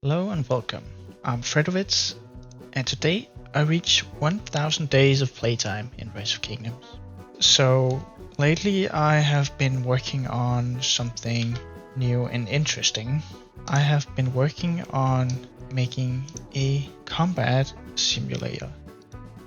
Hello and welcome. I'm Fredowitz, and today I reach 1000 days of playtime in Rise of Kingdoms. So, lately I have been working on something new and interesting. I have been working on making a combat simulator.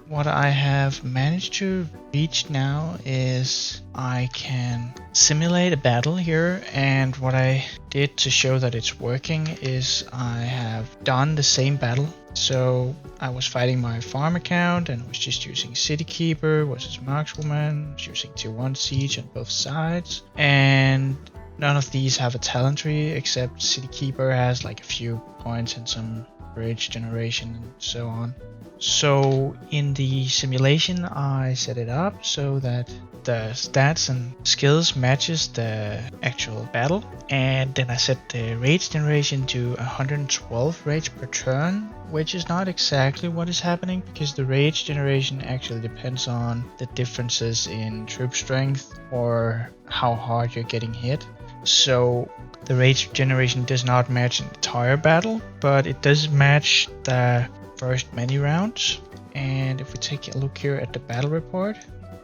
What I have managed to reach now is I can simulate a battle here, and what I did to show that it's working is I have done the same battle. So I was fighting my farm account and was just using City Keeper versus Markswoman, was using tier 1 siege on both sides, and none of these have a talent tree except City Keeper has like a few points and some bridge generation and so on. So in the simulation I set it up so that the stats and skills matches the actual battle, and then I set the rage generation to 112 rage per turn, which is not exactly what is happening because the rage generation actually depends on the differences in troop strength or how hard you're getting hit. So the rage generation does not match an entire battle, but it does match the first many rounds. And if we take a look here at the battle report,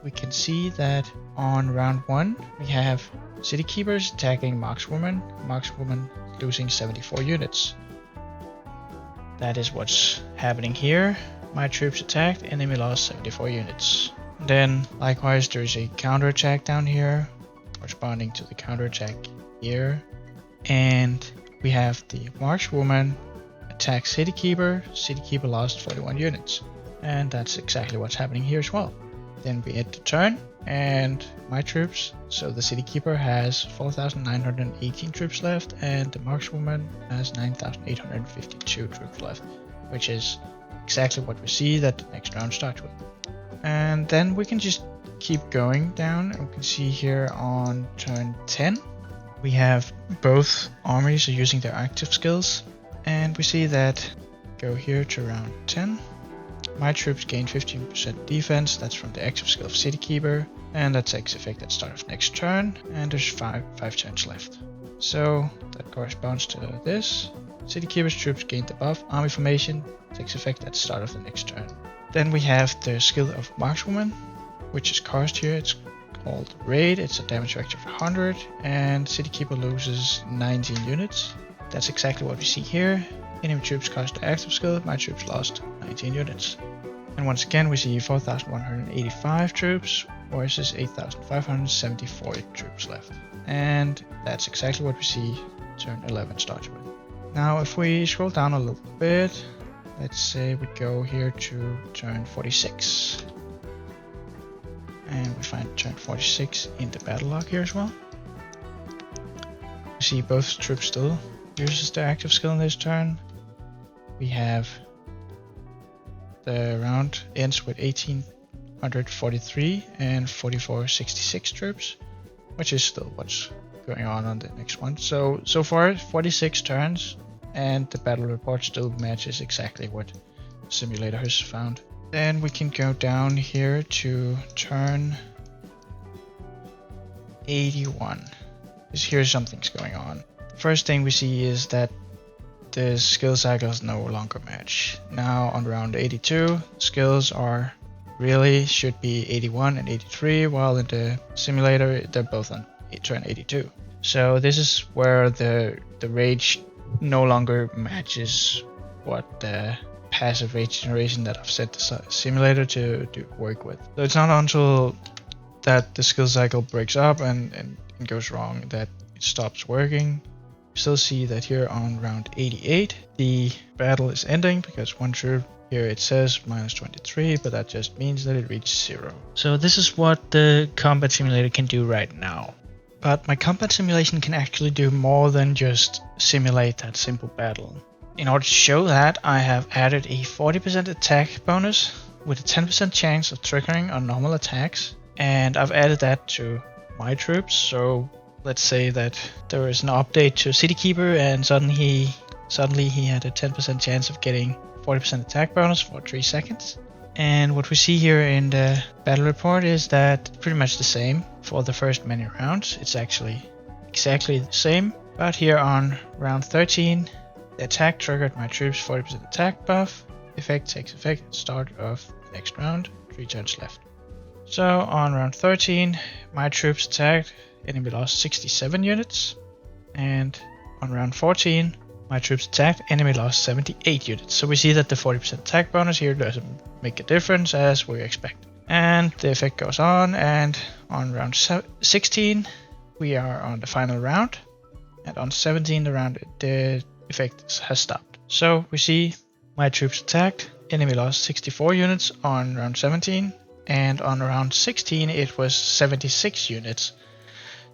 we can see that on round 1 we have City Keepers attacking Markswoman, Markswoman losing 74 units. That is what's happening here. My troops attacked, enemy lost 74 units. Then likewise there's a counterattack down here corresponding to the counterattack here, and we have the Markswoman attack City Keeper, City Keeper lost 41 units, and that's exactly what's happening here as well. Then we hit the turn, and my troops, so the City Keeper has 4,918 troops left, and the Markswoman has 9,852 troops left, which is exactly what we see that the next round starts with. And then we can just keep going down, and we can see here on turn 10, we have both armies are using their active skills. And we see that go here to round 10. My troops gain 15% defense, that's from the active skill of City Keeper, and that takes effect at start of next turn, and there's 5 turns left. So that corresponds to this. City Keeper's troops gain the buff, Army Formation, takes effect at start of the next turn. Then we have the skill of Markswoman, which is cast here, it's called Raid, it's a damage factor of 100, and City Keeper loses 19 units. That's exactly what we see here. Enemy troops cost the active skill, my troops lost 19 units. And once again we see 4,185 troops versus 8,574 troops left. And that's exactly what we see turn 11 starts with. Now if we scroll down a little bit, let's say we go here to turn 46. And we find turn 46 in the battle log here as well. We see both troops still uses the active skill in this turn. We have the round ends with 1843 and 4466 troops, which is still what's going on the next one. So far 46 turns, and the battle report still matches exactly what the simulator has found. Then we can go down here to turn 81. Because here's something's going on. First thing we see is that the skill cycles no longer match. Now on round 82, skills are really should be 81 and 83, while in the simulator they're both on turn 82. So this is where the rage no longer matches what the passive rage generation that I've set the simulator to work with. So it's not until that the skill cycle breaks up and goes wrong that it stops working. Still see that here on round 88 the battle is ending because one troop here it says minus 23, but that just means that it reached 0. So this is what the combat simulator can do right now. But my combat simulation can actually do more than just simulate that simple battle. In order to show that, I have added a 40% attack bonus with a 10% chance of triggering on normal attacks, and I've added that to my troops. So let's say that there is an update to City Keeper and suddenly he had a 10% chance of getting 40% attack bonus for 3 seconds. And what we see here in the battle report is that pretty much the same for the first many rounds. It's actually exactly the same, but here on round 13 The attack triggered my troops 40% attack buff. Effect takes effect at start of next round, 3 turns left. So on round 13, my troops attacked, enemy lost 67 units. And on round 14, my troops attacked, enemy lost 78 units. So we see that the 40% attack bonus here doesn't make a difference as we expect. And the effect goes on, and on round 16, we are on the final round. And on 17, the effect has stopped. So we see my troops attacked, enemy lost 64 units on round 17, and on round 16 it was 76 units.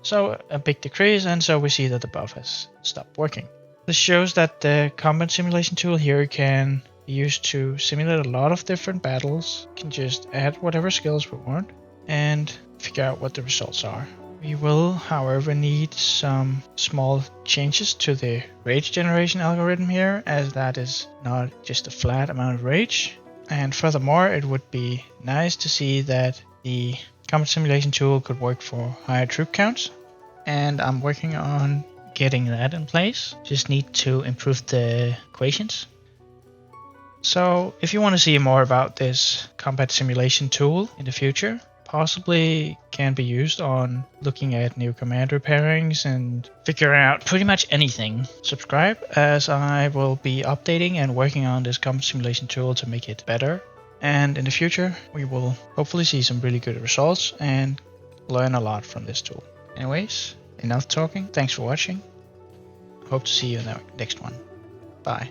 So a big decrease, and so we see that the buff has stopped working. This shows that the combat simulation tool here can be used to simulate a lot of different battles. We can just add whatever skills we want and figure out what the results are. We will, however, need some small changes to the rage generation algorithm here, as that is not just a flat amount of rage. And furthermore, it would be nice to see that the combat simulation tool could work for higher troop counts. And I'm working on getting that in place. Just need to improve the equations. So if you want to see more about this combat simulation tool in the future, possibly can be used on looking at new commander pairings and figuring out pretty much anything. Subscribe, as I will be updating and working on this combat simulation tool to make it better. And in the future, we will hopefully see some really good results and learn a lot from this tool. Anyways, enough talking. Thanks for watching. Hope to see you in the next one. Bye.